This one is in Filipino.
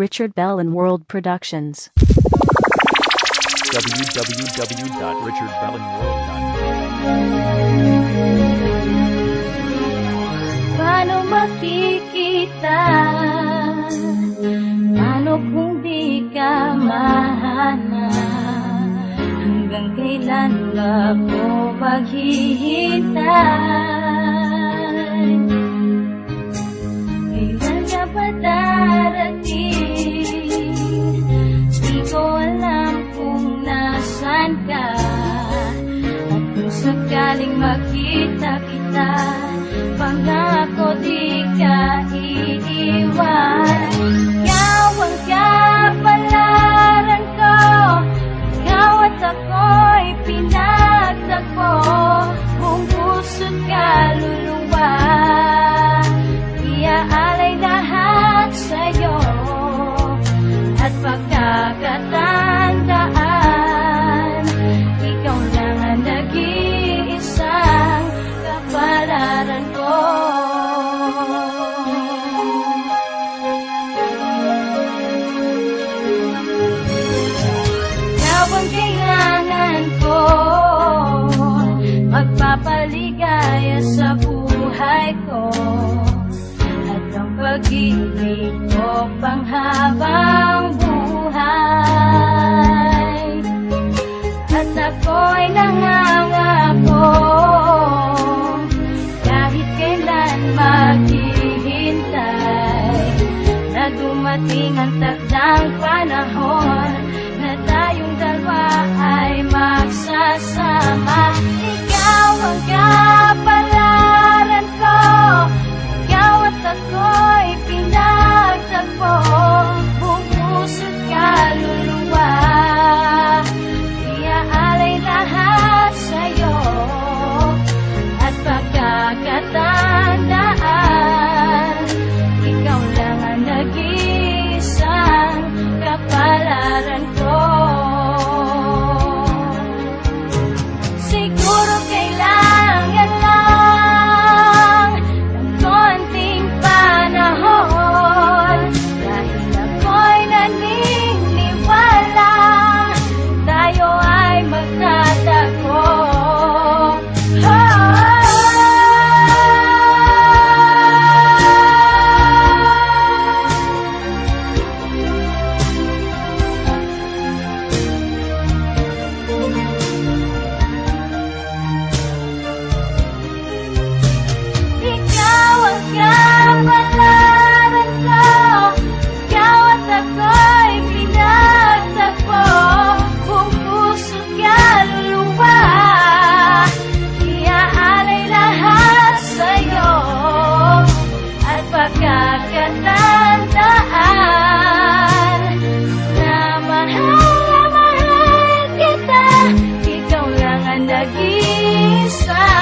Richard Bell and World Productions. www.richardbellandworld.com. Paano makikita? Paano kung di ka mahanap? Hanggang kailan ba ako maghihintay? Kailan ka ba darating? Di ko alam kung nasan ka. At kung sakaling makita kita, pangako di ka iiwan. Ikaw ang kapalaran ko, ikaw at ako'y pinagtagpo. Buong puso't kaluluwa, iaalay lahat sa'yo. At pagkakatandaan, ikaw lang ang nag-iisang kapalaran ko. Ikaw ang kailangan ko, magpapaligaya sa buhay ko. At ang pag-ibig ko panghabang buhay. At ako'y nangangako, kahit kailan maghihintay, na dumating ang takdang panahon na tayong dalawa ay magsasama. Ikaw ang kapalaran ko, ikaw at ako'y pinagtagpo. Buong puso't kaluluwa, iaalay lahat sa'yo. At pagkakatandaan, ikaw lang ang nag-iisang kapalaran ko. Siguro kailangan lang ng konting panahon, dahil ako'y naniniwala tayo ay magtatagpo. Ikaw ang kapalaran ko, ikaw at ako'y pinagtagpo. Buong puso't kaluluwa, iaalay lahat sa'yo. At pagkakatandaan, na mahal kita, ikaw lang ang nag-iisa